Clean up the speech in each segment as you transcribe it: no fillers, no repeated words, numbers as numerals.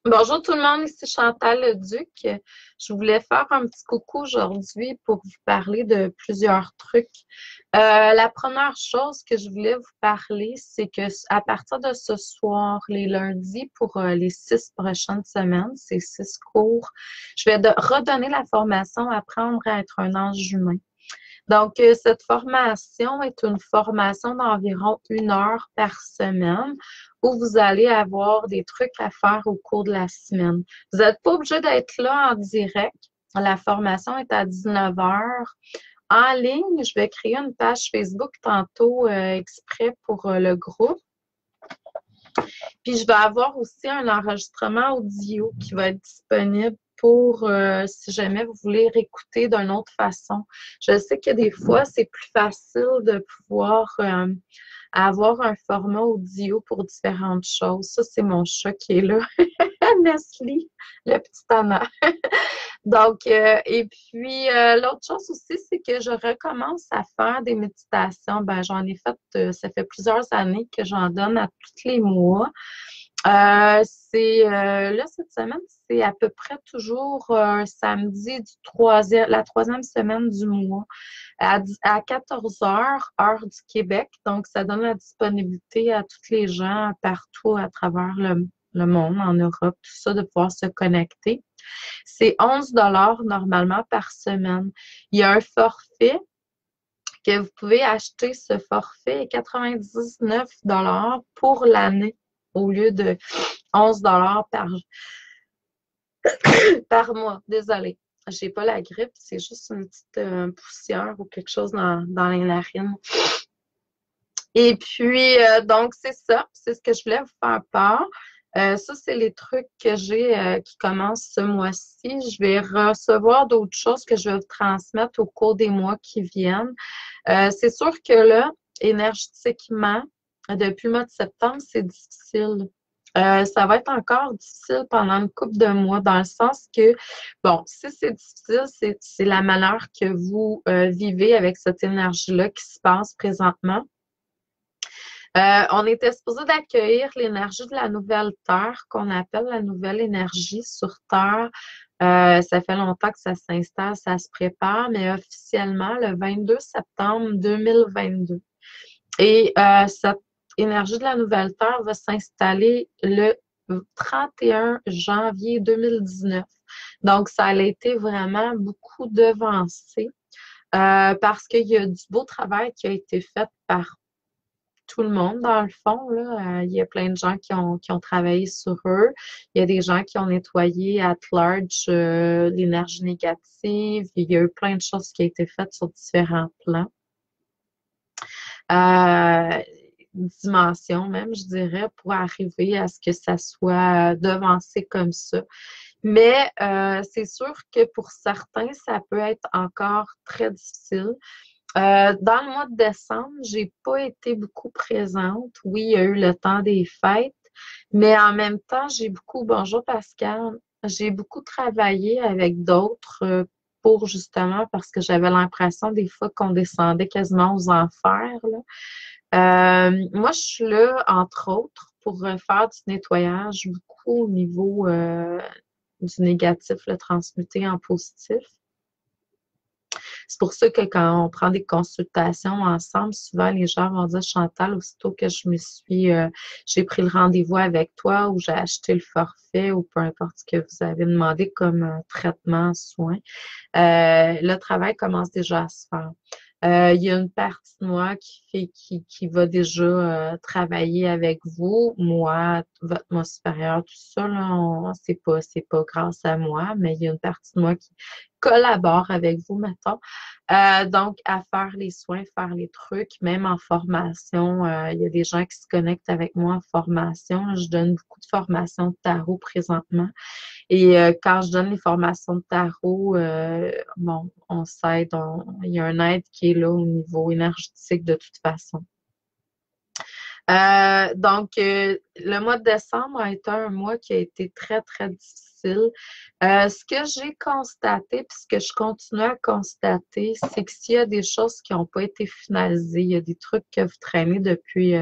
Bonjour tout le monde, ici Chantal Leduc. Je voulais faire un petit coucou aujourd'hui pour vous parler de plusieurs trucs. La première chose que je voulais vous parler, c'est que à partir de ce soir, les lundis pour les 6 prochaines semaines, c'est 6 cours, je vais redonner la formation Apprendre à être un ange humain. Donc, cette formation est une formation d'environ 1 heure par semaine où vous allez avoir des trucs à faire au cours de la semaine. Vous n'êtes pas obligé d'être là en direct. La formation est à 19 heures. En ligne, je vais créer une page Facebook tantôt exprès pour le groupe. Puis, je vais avoir aussi un enregistrement audio qui va être disponible pour si jamais vous voulez réécouter d'une autre façon. Je sais que des fois, c'est plus facile de pouvoir avoir un format audio pour différentes choses. Ça, c'est mon chat qui est là. Nestlé, le petit honneur. Donc, et puis, l'autre chose aussi, c'est que je recommence à faire des méditations. Ben, j'en ai fait, ça fait plusieurs années que j'en donne à tous les mois. Là, cette semaine, c'est à peu près toujours un samedi la troisième semaine du mois à 14 heures, heure du Québec. Donc, ça donne la disponibilité à tous les gens partout à travers le monde, en Europe, tout ça, de pouvoir se connecter. C'est 11 $ normalement par semaine. Il y a un forfait que vous pouvez acheter. Ce forfait est 99 $ pour l'année au lieu de 11 $ par mois. Désolée. J'ai pas la grippe, c'est juste une petite poussière ou quelque chose dans les narines. Et puis, donc, c'est ça. C'est ce que je voulais vous faire part. Ça, c'est les trucs que j'ai qui commencent ce mois-ci. Je vais recevoir d'autres choses que je vais vous transmettre au cours des mois qui viennent. C'est sûr que là, énergétiquement, depuis le mois de septembre, c'est difficile. Ça va être encore difficile pendant une couple de mois, dans le sens que, bon, si c'est difficile, c'est la manière que vous vivez avec cette énergie-là qui se passe présentement. On était supposé d'accueillir l'énergie de la nouvelle Terre, qu'on appelle la nouvelle énergie sur Terre. Ça fait longtemps que ça s'installe, ça se prépare, mais officiellement le 22 septembre 2022. Et cette énergie de la nouvelle Terre va s'installer le 31 janvier 2019. Donc, ça a été vraiment beaucoup devancé parce qu'il y a du beau travail qui a été fait par tout le monde, dans le fond, là. Il y a plein de gens qui ont travaillé sur eux. Il y a des gens qui ont nettoyé at large l'énergie négative. Il y a eu plein de choses qui ont été faites sur différents plans. Dimensions même, je dirais, pour arriver à ce que ça soit devancé comme ça. Mais c'est sûr que pour certains, ça peut être encore très difficile. Dans le mois de décembre, j'ai pas été beaucoup présente. Oui, il y a eu le temps des fêtes, mais en même temps, bonjour Pascal, j'ai beaucoup travaillé avec d'autres pour justement parce que j'avais l'impression des fois qu'on descendait quasiment aux enfers, là. Moi, je suis là, entre autres, pour faire du nettoyage beaucoup au niveau du négatif, le transmuter en positif. C'est pour ça que quand on prend des consultations ensemble, souvent les gens vont dire Chantal, aussitôt que j'ai pris le rendez-vous avec toi ou j'ai acheté le forfait ou peu importe ce que vous avez demandé comme traitement, soin, le travail commence déjà à se faire. Il y a une partie de moi qui va déjà travailler avec vous, moi, votre moi supérieur, tout ça, là, c'est pas grâce à moi, mais il y a une partie de moi qui collabore avec vous, mettons. Donc, à faire les soins, faire les trucs, même en formation, il y a des gens qui se connectent avec moi en formation. Je donne beaucoup de formations de tarot présentement. Et quand je donne les formations de tarot, bon, on s'aide, il y a un aide qui est là au niveau énergétique de toute façon. Donc, le mois de décembre a été un mois qui a été très, très difficile. Ce que j'ai constaté, puis ce que je continue à constater, c'est que s'il y a des choses qui n'ont pas été finalisées, il y a des trucs que vous traînez depuis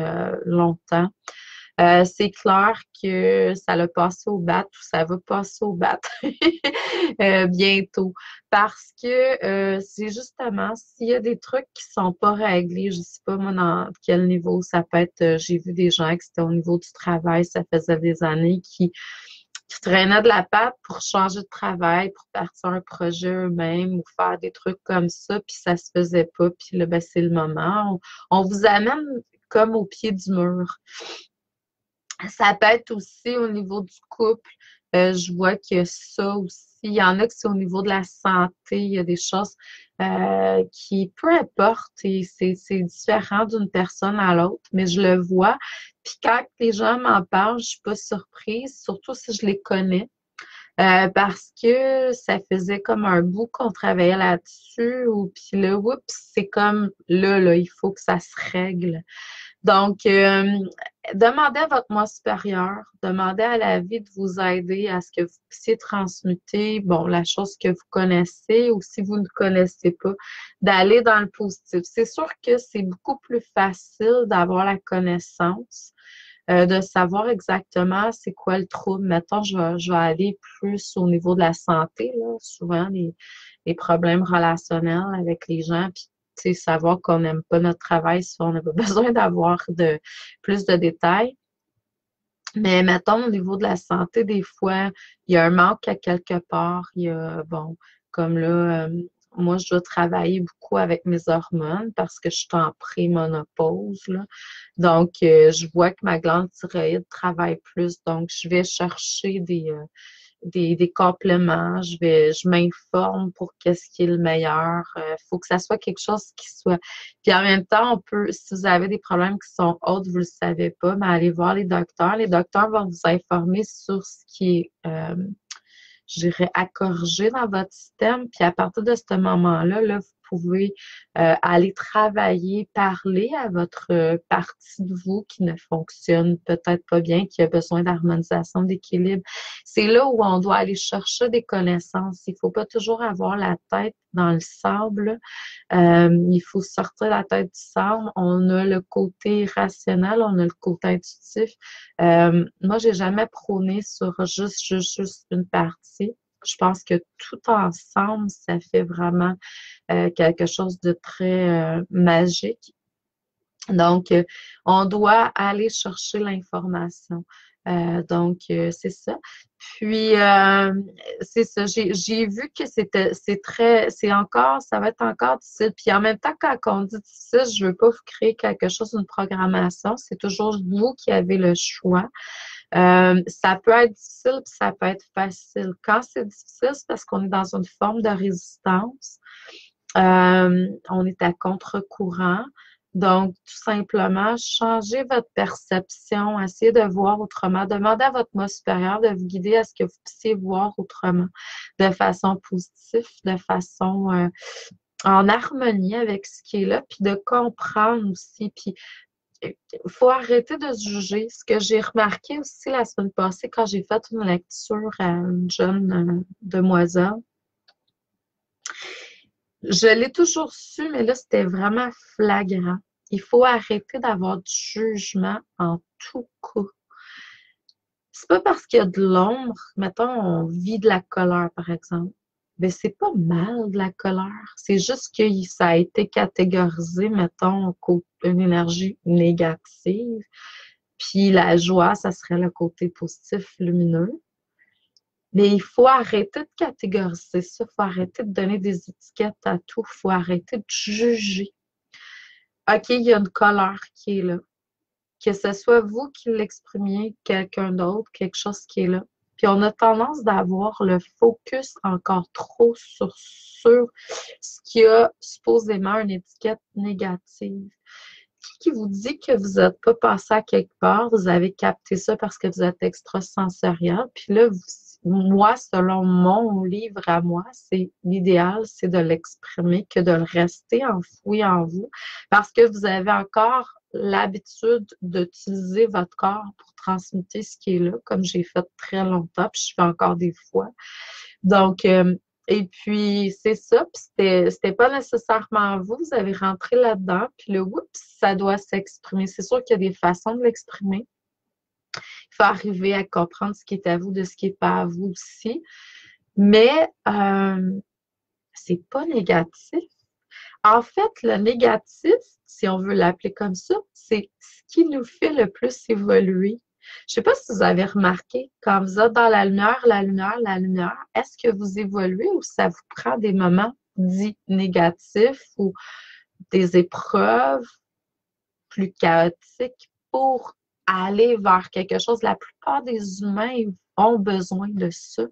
longtemps, C'est clair que ça l'a passé au bat ou ça va passer au bat bientôt. Parce que c'est justement, s'il y a des trucs qui sont pas réglés, je sais pas moi dans quel niveau, ça peut être, j'ai vu des gens qui c'était au niveau du travail, ça faisait des années qui traînaient de la patte pour changer de travail, pour partir un projet eux-mêmes ou faire des trucs comme ça, puis ça se faisait pas, puis là, ben, c'est le moment. On vous amène comme au pied du mur. Ça peut être aussi au niveau du couple. Je vois qu'il y a ça aussi. Il y en a que c'est au niveau de la santé. Il y a des choses qui, peu importe, et c'est différent d'une personne à l'autre, mais je le vois. Puis quand les gens m'en parlent, je suis pas surprise, surtout si je les connais. Parce que ça faisait comme un bout qu'on travaillait là-dessus, ou puis là, oups, c'est comme là, il faut que ça se règle. Donc, demandez à votre moi supérieur, demandez à la vie de vous aider à ce que vous puissiez transmuter, bon, la chose que vous connaissez ou si vous ne connaissez pas, d'aller dans le positif. C'est sûr que c'est beaucoup plus facile d'avoir la connaissance, de savoir exactement c'est quoi le trouble. Mettons, je vais aller plus au niveau de la santé, là, souvent les problèmes relationnels avec les gens, puis tu sais, savoir qu'on n'aime pas notre travail, si on n'a pas besoin d'avoir plus de détails. Mais mettons, au niveau de la santé, des fois, il y a un manque à quelque part. Il y a, bon, comme là, moi, je dois travailler beaucoup avec mes hormones parce que je suis en prémonopause, là. Donc, je vois que ma glande thyroïde travaille plus. Donc, je vais chercher des compléments, je m'informe pour qu'est-ce qui est le meilleur. Faut que ça soit quelque chose qui soit. Puis en même temps, on peut, si vous avez des problèmes qui sont autres, vous le savez pas, mais allez voir les docteurs. Les docteurs vont vous informer sur ce qui est, je dirais, à corriger dans votre système. Puis à partir de ce moment-là, là, vous pouvez aller travailler, parler à votre partie de vous qui ne fonctionne peut-être pas bien, qui a besoin d'harmonisation, d'équilibre. C'est là où on doit aller chercher des connaissances. Il faut pas toujours avoir la tête dans le sable. Il faut sortir la tête du sable. On a le côté rationnel, on a le côté intuitif. Moi, j'ai jamais prôné sur juste une partie. Je pense que tout ensemble, ça fait vraiment quelque chose de très magique. Donc, on doit aller chercher l'information. C'est ça. Puis, c'est ça. J'ai vu que ça va être encore difficile. Puis, en même temps, quand on dit difficile, je veux pas vous créer quelque chose, une programmation. C'est toujours vous qui avez le choix. Ça peut être difficile, puis ça peut être facile. Quand c'est difficile, c'est parce qu'on est dans une forme de résistance. On est à contre-courant. Donc, tout simplement, changez votre perception, essayez de voir autrement. Demandez à votre moi supérieur de vous guider à ce que vous puissiez voir autrement, de façon positive, de façon en harmonie avec ce qui est là, puis de comprendre aussi. Puis, il faut arrêter de se juger. Ce que j'ai remarqué aussi la semaine passée quand j'ai fait une lecture à une jeune demoiselle, je l'ai toujours su, mais là, c'était vraiment flagrant. Il faut arrêter d'avoir du jugement en tout cas. C'est pas parce qu'il y a de l'ombre, mettons, on vit de la colère, par exemple. Mais c'est pas mal de la colère. C'est juste que ça a été catégorisé, mettons, comme une énergie négative. Puis la joie, ça serait le côté positif, lumineux. Mais il faut arrêter de catégoriser ça. Il faut arrêter de donner des étiquettes à tout. Il faut arrêter de juger. OK, il y a une colère qui est là. Que ce soit vous qui l'exprimiez, quelqu'un d'autre, quelque chose qui est là. Puis on a tendance d'avoir le focus encore trop sur ce qui a supposément une étiquette négative. Qui vous dit que vous n'êtes pas passé à quelque part, vous avez capté ça parce que vous êtes extrasensoriel. Puis là, moi, selon mon livre à moi, c'est l'idéal, c'est de l'exprimer que de le rester enfoui en vous parce que vous avez encore l'habitude d'utiliser votre corps pour transmuter ce qui est là, comme j'ai fait très longtemps, puis je fais encore des fois. Donc, et puis, c'est ça, puis c'était pas nécessairement vous, vous avez rentré là-dedans, puis le oups, ça doit s'exprimer. C'est sûr qu'il y a des façons de l'exprimer. Il faut arriver à comprendre ce qui est à vous de ce qui n'est pas à vous aussi. Mais c'est pas négatif. En fait, le négatif, si on veut l'appeler comme ça, c'est ce qui nous fait le plus évoluer. Je sais pas si vous avez remarqué, quand vous êtes dans la lumière, la lumière, la lumière, est-ce que vous évoluez ou ça vous prend des moments dits négatifs ou des épreuves plus chaotiques pour aller vers quelque chose? La plupart des humains ont besoin de ça,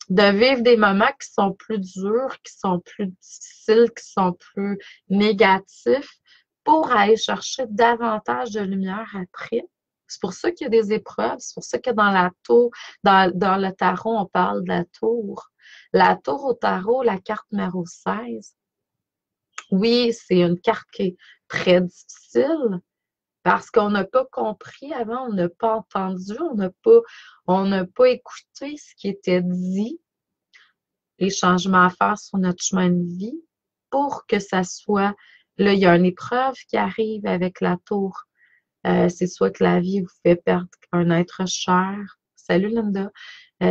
de vivre des moments qui sont plus durs, qui sont plus difficiles, qui sont plus négatifs pour aller chercher davantage de lumière après. C'est pour ça qu'il y a des épreuves, c'est pour ça que dans la tour, dans le tarot, on parle de la tour. La tour au tarot, la carte numéro 16, oui, c'est une carte qui est très difficile parce qu'on n'a pas compris avant, on n'a pas entendu, on n'a pas écouté ce qui était dit, les changements à faire sur notre chemin de vie pour que ça soit, là, il y a une épreuve qui arrive avec la tour. C'est soit que la vie vous fait perdre un être cher, salut Linda,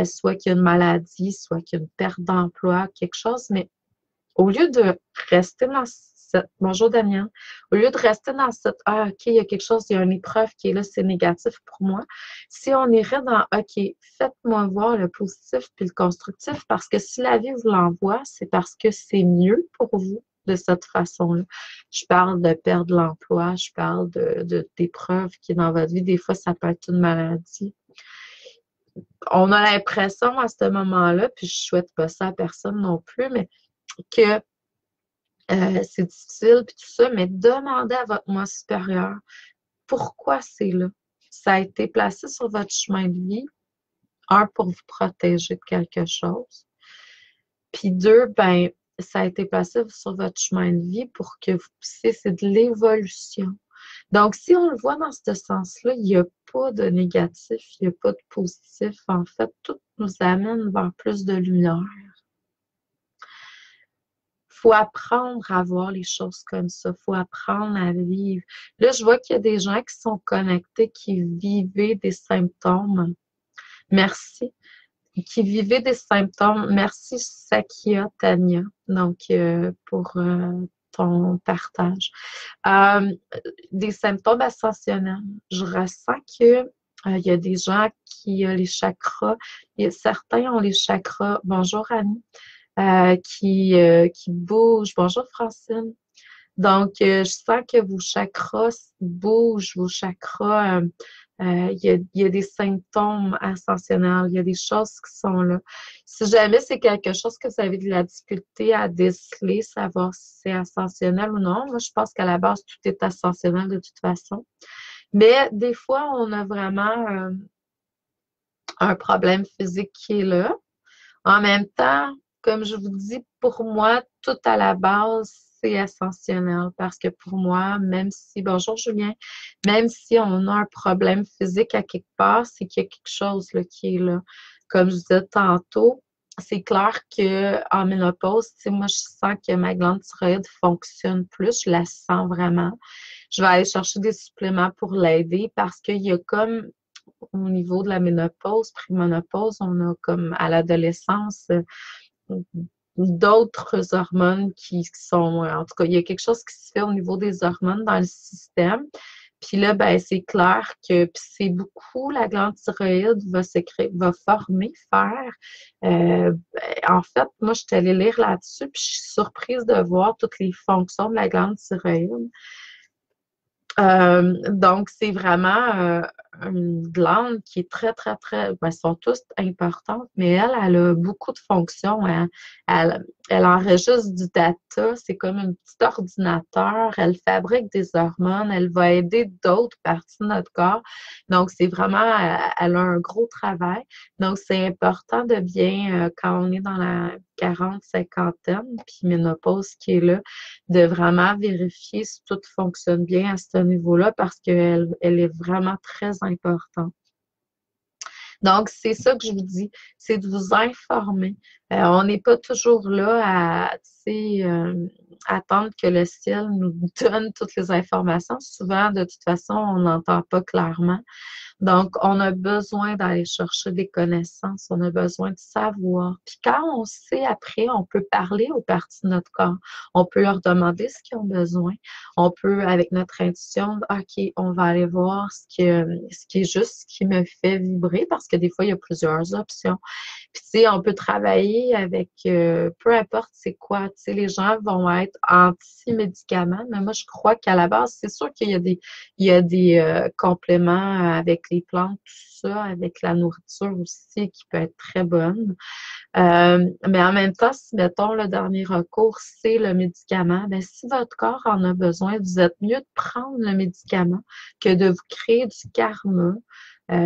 soit qu'il y a une maladie, soit qu'il y a une perte d'emploi, quelque chose, mais au lieu de rester dans cette, bonjour Damien, au lieu de rester dans cette, ah, OK, il y a quelque chose, il y a une épreuve qui est là, c'est négatif pour moi. Si on irait dans, OK, faites-moi voir le positif puis le constructif, parce que si la vie vous l'envoie, c'est parce que c'est mieux pour vous de cette façon-là. Je parle de perdre l'emploi, je parle d'épreuves qui est dans votre vie. Des fois, ça peut être une maladie. On a l'impression à ce moment-là, puis je souhaite pas ça à personne non plus, mais que c'est difficile, puis tout ça, mais demandez à votre moi supérieur pourquoi c'est là. Ça a été placé sur votre chemin de vie, un, pour vous protéger de quelque chose, puis deux, ben, ça a été placé sur votre chemin de vie pour que vous puissiez, c'est de l'évolution. Donc, si on le voit dans ce sens-là, il n'y a pas de négatif, il n'y a pas de positif. En fait, tout nous amène vers plus de lumière. Faut apprendre à voir les choses comme ça. Faut apprendre à vivre. Là, je vois qu'il y a des gens qui sont connectés, qui vivaient des symptômes. Merci. Qui vivaient des symptômes. Merci, Sakia Tania, donc pour ton partage. Des symptômes ascensionnels. Je ressens que il y a des gens qui ont les chakras. Certains ont les chakras. Bonjour, Annie. Qui bouge. Bonjour Francine. Donc, je sens que vos chakras bougent, vos chakras, il y a des symptômes ascensionnels, il y a des choses qui sont là. Si jamais c'est quelque chose que vous avez de la difficulté à déceler, savoir si c'est ascensionnel ou non, moi je pense qu'à la base, tout est ascensionnel de toute façon. Mais des fois, on a vraiment un problème physique qui est là. En même temps, comme je vous dis, pour moi, tout à la base, c'est ascensionnel parce que pour moi, même si, bonjour Julien, même si on a un problème physique à quelque part, c'est qu'il y a quelque chose là, qui est là. Comme je disais tantôt, c'est clair qu'en ménopause, moi, je sens que ma glande thyroïde fonctionne plus, je la sens vraiment. Je vais aller chercher des suppléments pour l'aider parce qu'il y a comme au niveau de la ménopause, préménopause, on a comme à l'adolescence d'autres hormones qui sont, en tout cas, il y a quelque chose qui se fait au niveau des hormones dans le système. Puis là, ben, c'est clair que c'est beaucoup, la glande thyroïde va former, faire. En fait, moi, je suis allée lire là-dessus, puis je suis surprise de voir toutes les fonctions de la glande thyroïde. Donc, c'est vraiment une glande qui est très, très, très, ben, elles sont tous importantes, mais elle a beaucoup de fonctions. Elle enregistre du data, c'est comme un petit ordinateur, elle fabrique des hormones, elle va aider d'autres parties de notre corps. Donc, c'est vraiment, elle a un gros travail. Donc, c'est important de bien, quand on est dans la 40-50aine, puis ménopause qui est là, de vraiment vérifier si tout fonctionne bien à ce niveau-là parce qu'elle est vraiment très importante. Donc, c'est ça que je vous dis, c'est de vous informer. On n'est pas toujours là à attendre que le ciel nous donne toutes les informations. Souvent, de toute façon, on n'entend pas clairement. Donc, on a besoin d'aller chercher des connaissances, on a besoin de savoir. Puis quand on sait après, on peut parler aux parties de notre corps. On peut leur demander ce qu'ils ont besoin. On peut, avec notre intuition, OK, on va aller voir ce qui est juste, ce qui me fait vibrer, parce que des fois, il y a plusieurs options. Puis, tu sais, on peut travailler avec peu importe c'est quoi. Tu sais, les gens vont être anti-médicaments, mais moi, je crois qu'à la base, c'est sûr qu'il y a il y a des compléments avec les plantes, tout ça, avec la nourriture aussi, qui peut être très bonne. Mais en même temps, si, mettons, le dernier recours, c'est le médicament, ben, si votre corps en a besoin, vous êtes mieux de prendre le médicament que de vous créer du karma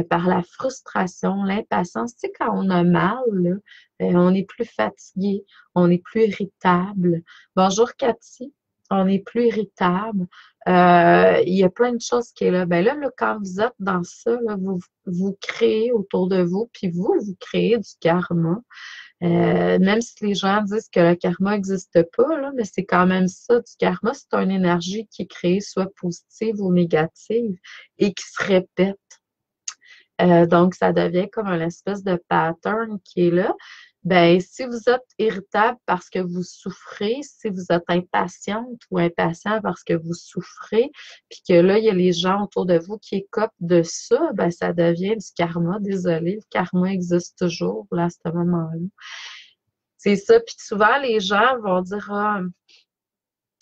par la frustration, l'impatience. Tu sais, quand on a mal, là, on est plus fatigué, on est plus irritable. Bonjour Cathy, on est plus irritable. Il y a plein de choses qui est là. Ben là, quand vous êtes dans ça, là, vous créez autour de vous, puis vous créez du karma. Même si les gens disent que le karma n'existe pas, là, mais c'est quand même ça, du karma, c'est une énergie qui est créée soit positive ou négative et qui se répète. Donc, ça devient comme une espèce de pattern qui est là. Ben, si vous êtes irritable parce que vous souffrez, si vous êtes impatiente ou impatient parce que vous souffrez, puis que là, il y a les gens autour de vous qui écopent de ça, ben, ça devient du karma. Désolé, le karma existe toujours là, à ce moment-là. C'est ça. Puis souvent, les gens vont dire, ah,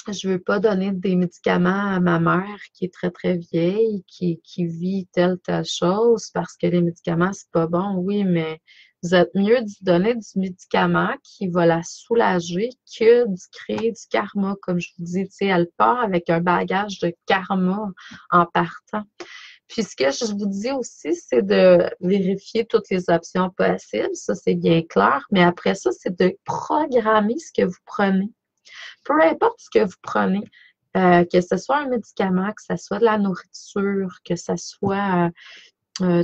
je veux pas donner des médicaments à ma mère qui est très, très vieille, qui vit telle chose parce que les médicaments, c'est pas bon. Oui, mais vous êtes mieux de donner du médicament qui va la soulager que de créer du karma. Comme je vous dis, tu sais, elle part avec un bagage de karma en partant. Puis ce que je vous dis aussi, c'est de vérifier toutes les options possibles. Ça, c'est bien clair. Mais après ça, c'est de programmer ce que vous prenez. Peu importe ce que vous prenez, que ce soit un médicament, que ce soit de la nourriture, que ce soit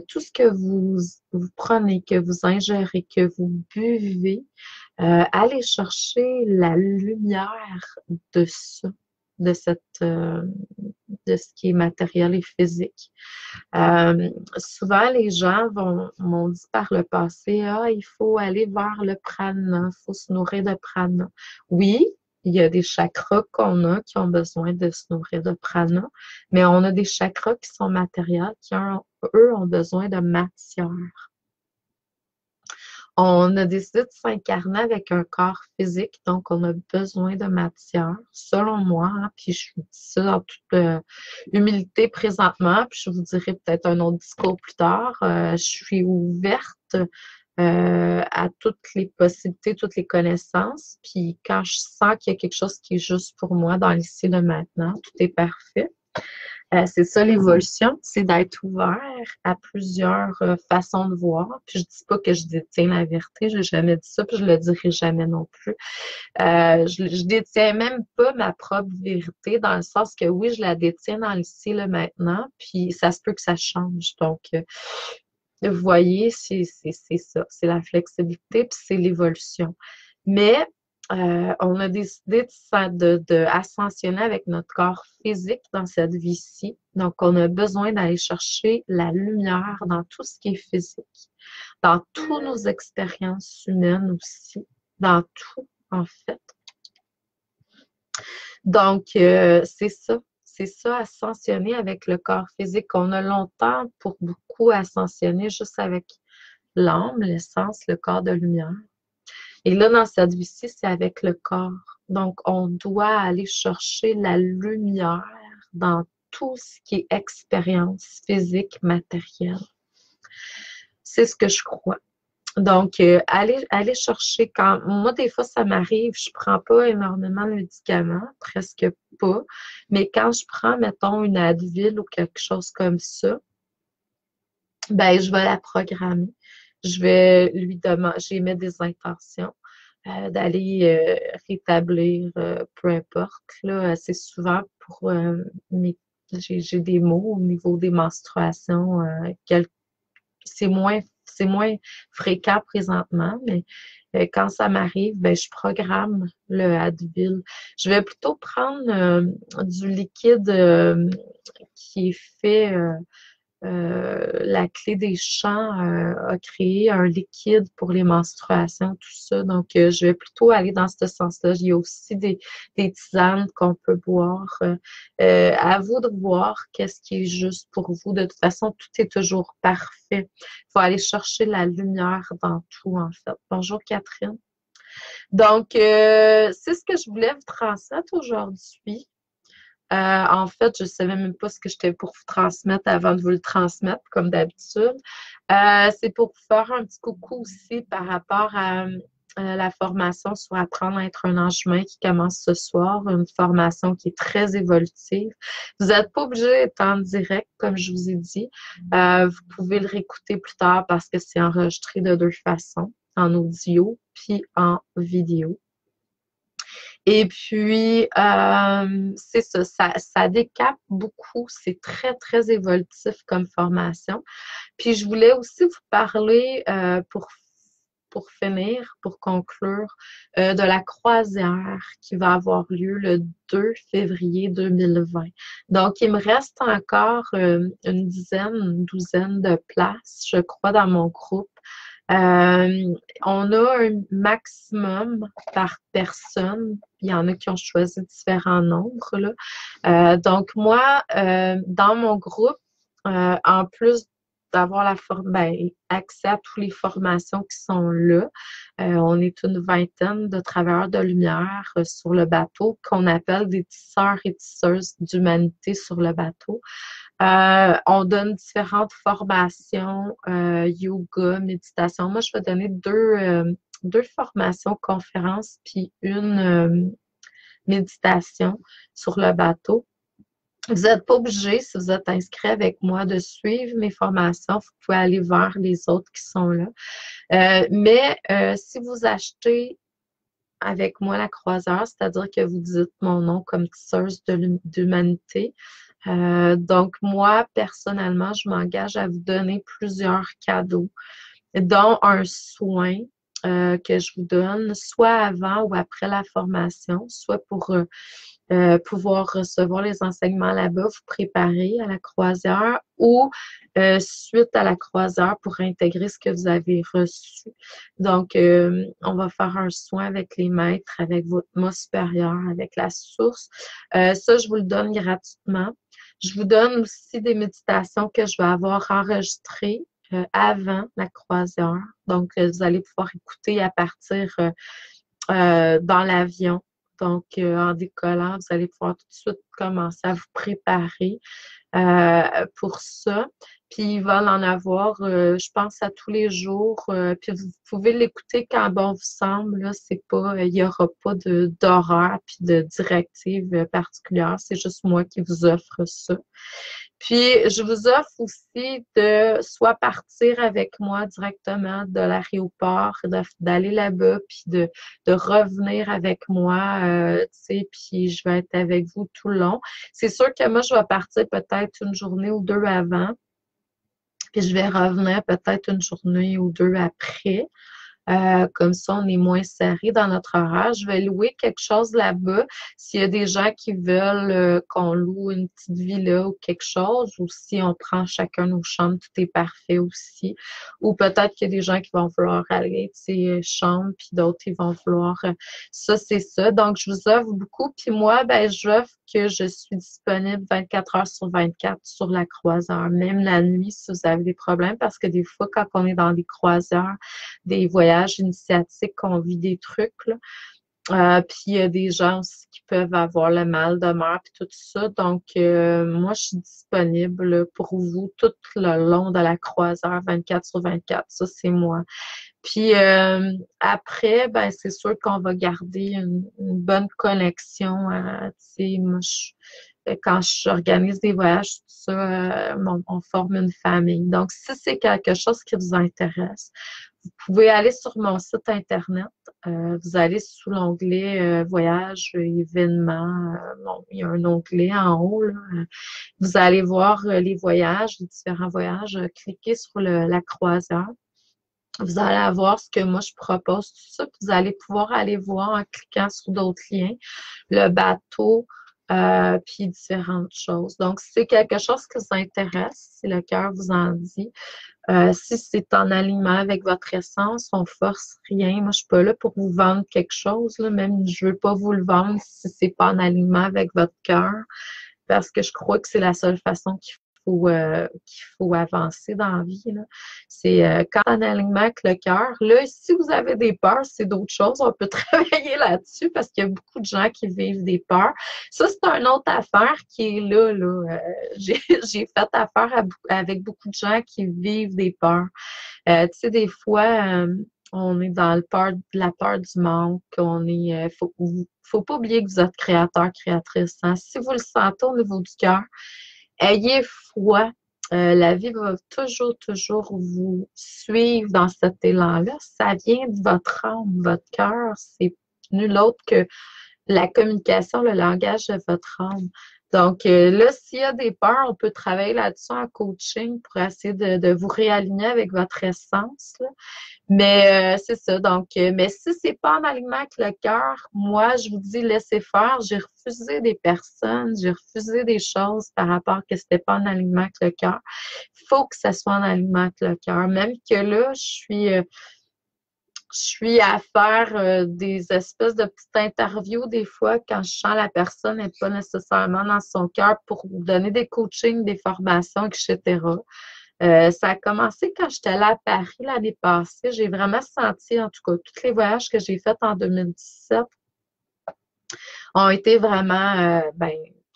tout ce que vous prenez, que vous ingérez, que vous buvez, allez chercher la lumière de ça, de de ce qui est matériel et physique. Souvent, les gens m'ont dit par le passé, ah, il faut aller vers le prana, il faut se nourrir de prana. Oui, il y a des chakras qu'on a qui ont besoin de se nourrir de prana, mais on a des chakras qui sont matériels, eux, ont besoin de matière. On a décidé de s'incarner avec un corps physique, donc on a besoin de matière, selon moi, hein, puis je vous dis ça en toute humilité présentement, puis je vous dirai peut-être un autre discours plus tard. Je suis ouverte à toutes les possibilités, toutes les connaissances, puis quand je sens qu'il y a quelque chose qui est juste pour moi dans l'ici et le maintenant, tout est parfait. C'est ça l'évolution, c'est d'être ouvert à plusieurs façons de voir. Puis je dis pas que je détiens la vérité, j'ai jamais dit ça, puis je le dirai jamais non plus. Je détiens même pas ma propre vérité, dans le sens que oui, je la détiens dans l'ici et le maintenant, puis ça se peut que ça change. Donc, vous voyez, c'est ça, c'est la flexibilité, puis c'est l'évolution. Mais on a décidé de ascensionner avec notre corps physique dans cette vie-ci. Donc, on a besoin d'aller chercher la lumière dans tout ce qui est physique, dans toutes nos expériences humaines aussi, dans tout, en fait. Donc, c'est ça. C'est ça, ascensionner avec le corps physique. On a longtemps, pour beaucoup, ascensionné juste avec l'âme, l'essence, le corps de lumière. Et là, dans cette vie-ci, c'est avec le corps. Donc, on doit aller chercher la lumière dans tout ce qui est expérience physique, matérielle. C'est ce que je crois. Donc, aller chercher quand... Moi, des fois, ça m'arrive, je prends pas énormément de médicaments, presque pas. Mais quand je prends, mettons, une Advil ou quelque chose comme ça, ben, je vais la programmer. Je vais lui demander, j'émets des intentions d'aller rétablir, peu importe. Là, c'est souvent pour j'ai des maux au niveau des menstruations. C'est moins fréquent présentement, mais quand ça m'arrive, ben, je programme le Advil. Je vais plutôt prendre du liquide qui est fait la clé des champs a créé un liquide pour les menstruations, tout ça. Donc, je vais plutôt aller dans ce sens-là. Il y a aussi des tisanes qu'on peut boire. À vous de voir qu'est-ce qui est juste pour vous. De toute façon, tout est toujours parfait. Il faut aller chercher la lumière dans tout, en fait. Bonjour, Catherine. Donc, c'est ce que je voulais vous transmettre aujourd'hui. En fait, je ne savais même pas ce que j'étais pour vous transmettre avant de vous le transmettre, comme d'habitude. C'est pour vous faire un petit coucou aussi par rapport à la formation sur apprendre à être un ange humain qui commence ce soir, une formation qui est très évolutive. Vous n'êtes pas obligé d'être en direct, comme je vous ai dit. Vous pouvez le réécouter plus tard parce que c'est enregistré de deux façons, en audio puis en vidéo. Et puis, c'est ça décape beaucoup. C'est très, très évolutif comme formation. Puis, je voulais aussi vous parler pour finir, pour conclure, de la croisière qui va avoir lieu le 2 février 2020. Donc, il me reste encore une douzaine de places, je crois, dans mon groupe. On a un maximum par personne. Il y en a qui ont choisi différents nombres, là. Donc, moi, dans mon groupe, en plus d'avoir accès à toutes les formations qui sont là, on est une vingtaine de travailleurs de lumière sur le bateau qu'on appelle des tisseurs et tisseuses d'humanité sur le bateau. On donne différentes formations, yoga, méditation. Moi, je vais donner deux formations, conférences, puis une méditation sur le bateau. Vous n'êtes pas obligé, si vous êtes inscrit avec moi, de suivre mes formations. Vous pouvez aller vers les autres qui sont là. Mais si vous achetez avec moi la croisière, c'est-à-dire que vous dites mon nom comme tisseuse d'humanité, donc, moi, personnellement, je m'engage à vous donner plusieurs cadeaux, dont un soin que je vous donne, soit avant ou après la formation, soit pour pouvoir recevoir les enseignements là-bas, vous préparer à la croisière ou suite à la croisière pour intégrer ce que vous avez reçu. Donc, on va faire un soin avec les maîtres, avec votre moi supérieur, avec la source. Ça, je vous le donne gratuitement. Je vous donne aussi des méditations que je vais avoir enregistrées avant la croisière. Donc, vous allez pouvoir écouter à partir dans l'avion. Donc, en décollant, vous allez pouvoir tout de suite commencer à vous préparer pour ça. Puis, il va en avoir, je pense, à tous les jours. Puis, vous pouvez l'écouter quand bon vous semble. Là, c'est pas, il n'y aura pas d'horaire puis de directive particulière. C'est juste moi qui vous offre ça. Puis, je vous offre aussi de soit partir avec moi directement de l'aéroport, d'aller là-bas, puis de revenir avec moi, tu sais, puis je vais être avec vous tout le long. C'est sûr que moi, je vais partir peut-être une journée ou deux avant, puis je vais revenir peut-être une journée ou deux après. Comme ça, on est moins serré dans notre horaire. Je vais louer quelque chose là-bas. S'il y a des gens qui veulent qu'on loue une petite villa ou quelque chose, ou si on prend chacun nos chambres, tout est parfait aussi. Ou peut-être qu'il y a des gens qui vont vouloir aller de ces chambres, puis d'autres, ils vont vouloir ça, c'est ça. Donc, je vous offre beaucoup. Puis moi, ben, j'offre que je suis disponible 24 heures sur 24 sur la croisière, même la nuit si vous avez des problèmes, parce que des fois, quand on est dans des croisières, des voyages initiatiques, qu'on vit des trucs, là. Puis il y a des gens aussi qui peuvent avoir le mal de mer puis tout ça. Donc, moi, je suis disponible pour vous tout le long de la croisière, 24 sur 24. Ça, c'est moi. Puis après, ben c'est sûr qu'on va garder une bonne connexion. Tu sais, moi, quand j'organise des voyages, tout ça, on forme une famille. Donc, si c'est quelque chose qui vous intéresse, vous pouvez aller sur mon site Internet. Vous allez sous l'onglet Voyages, événements. Bon, il y a un onglet en haut, là. Vous allez voir les voyages, les différents voyages. Cliquez sur la croisière. Vous allez avoir ce que moi je propose, tout ça. Puis vous allez pouvoir aller voir en cliquant sur d'autres liens le bateau puis différentes choses. Donc, si c'est quelque chose qui vous intéresse, si le cœur vous en dit, si c'est en alignement avec votre essence, on force rien. Moi, je suis pas là pour vous vendre quelque chose, là. Même je veux pas vous le vendre si c'est pas en alignement avec votre cœur, parce que je crois que c'est la seule façon qu'il faut avancer dans la vie, là. C'est quand en alignement avec le cœur. Là, si vous avez des peurs, c'est d'autres choses. On peut travailler là-dessus parce qu'il y a beaucoup de gens qui vivent des peurs. Ça, c'est une autre affaire qui est là, là. J'ai fait affaire avec beaucoup de gens qui vivent des peurs. Tu sais, des fois, on est dans la peur du manque. Faut pas oublier que vous êtes créateur, créatrice, hein. Si vous le sentez au niveau du cœur, ayez foi. La vie va toujours, toujours vous suivre dans cet élan-là. Ça vient de votre âme, votre cœur. C'est nul autre que la communication, le langage de votre âme. Donc, là, s'il y a des peurs, on peut travailler là-dessus en coaching pour essayer de vous réaligner avec votre essence, là. Mais c'est ça. Donc, mais si c'est pas en alignement avec le cœur, moi, je vous dis laissez faire. J'ai refusé des personnes, j'ai refusé des choses par rapport que c'était pas en alignement avec le cœur. Il faut que ça soit en alignement avec le cœur. Même que là, je suis à faire des espèces de petites interviews des fois quand je sens la personne n'est pas nécessairement dans son cœur pour donner des coachings, des formations, etc. Ça a commencé quand j'étais allée à Paris l'année passée. J'ai vraiment senti, en tout cas, tous les voyages que j'ai faits en 2017 ont été vraiment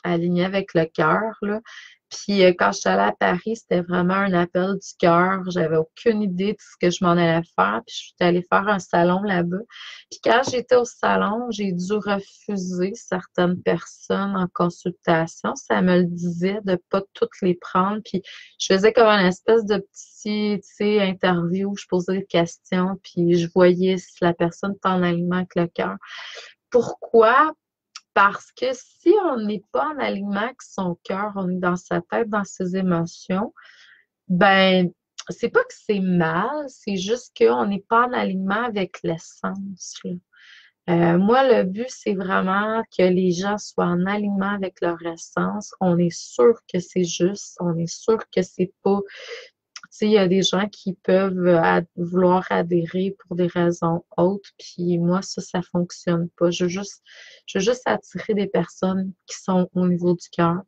alignés avec le cœur, là. Puis quand je suis allée à Paris, c'était vraiment un appel du cœur. J'avais aucune idée de ce que je m'en allais faire. Puis je suis allée faire un salon là-bas. Puis quand j'étais au salon, j'ai dû refuser certaines personnes en consultation. Ça me le disait de pas toutes les prendre. Puis je faisais comme une espèce de petit, tu sais, interview. Je posais des questions. Puis je voyais si la personne était en alignement avec le cœur. Pourquoi? Parce que si on n'est pas en alignement avec son cœur, on est dans sa tête, dans ses émotions, ben, c'est pas que c'est mal, c'est juste qu'on n'est pas en alignement avec l'essence, là. Moi, le but, c'est vraiment que les gens soient en alignement avec leur essence. On est sûr que c'est juste, on est sûr que c'est pas. Tu sais, il y a des gens qui peuvent vouloir adhérer pour des raisons autres, puis moi, ça fonctionne pas. Je veux juste attirer des personnes qui sont au niveau du cœur.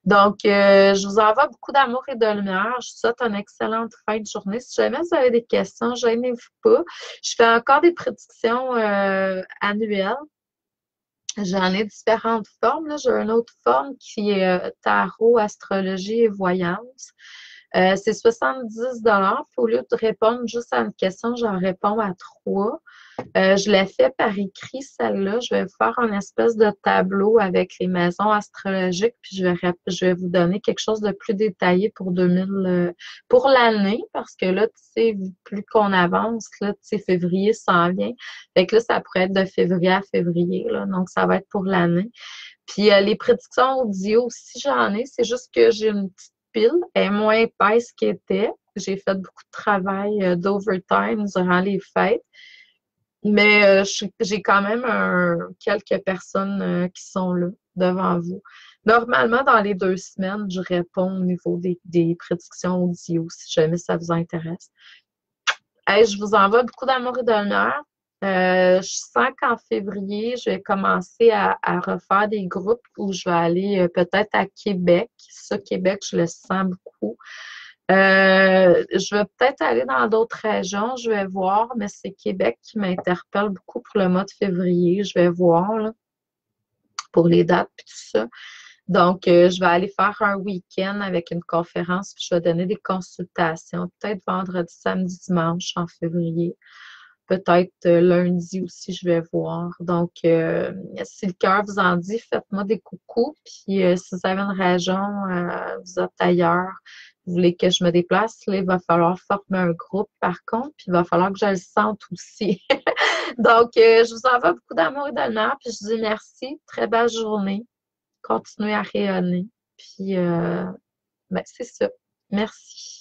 Donc, je vous envoie beaucoup d'amour et de lumière. Je vous souhaite une excellente fin de journée. Si jamais vous avez des questions, gênez-vous pas. Je fais encore des prédictions annuelles. J'en ai différentes formes, là. J'ai une autre forme qui est tarot, astrologie et voyance. C'est 70 $. Puis au lieu de répondre juste à une question, j'en réponds à trois. Je l'ai fait par écrit, celle-là. Je vais vous faire un espèce de tableau avec les maisons astrologiques, puis je vais vous donner quelque chose de plus détaillé pour l'année, parce que là, tu sais, plus qu'on avance, là, tu sais, février s'en vient. Fait que là, ça pourrait être de février à février, là. Donc, ça va être pour l'année. Puis les prédictions audio aussi, j'en ai. C'est juste que j'ai une petite pile. Elle est moins épaisse qu'elle était. J'ai fait beaucoup de travail d'overtime durant les fêtes. Mais j'ai quand même quelques personnes qui sont là devant vous. Normalement, dans les 2 semaines, je réponds au niveau des prédictions audio, si jamais ça vous intéresse. Hey, je vous envoie beaucoup d'amour et de lumière. Je sens qu'en février, je vais commencer à refaire des groupes où je vais aller peut-être à Québec. Ça, Québec, je le sens beaucoup. Je vais peut-être aller dans d'autres régions, je vais voir, mais c'est Québec qui m'interpelle beaucoup pour le mois de février. Je vais voir là, pour les dates et tout ça. Donc, je vais aller faire un week-end avec une conférence, puis je vais donner des consultations, peut-être vendredi, samedi, dimanche en février. Peut-être lundi aussi, je vais voir. Donc, si le cœur vous en dit, faites-moi des coucous. Puis, si vous avez une région, vous êtes ailleurs, vous voulez que je me déplace, là, il va falloir former un groupe par contre, puis il va falloir que je le sente aussi. Donc, je vous envoie beaucoup d'amour et de lumière, puis je vous dis merci. Très belle journée. Continuez à rayonner. Puis, ben, c'est ça. Merci.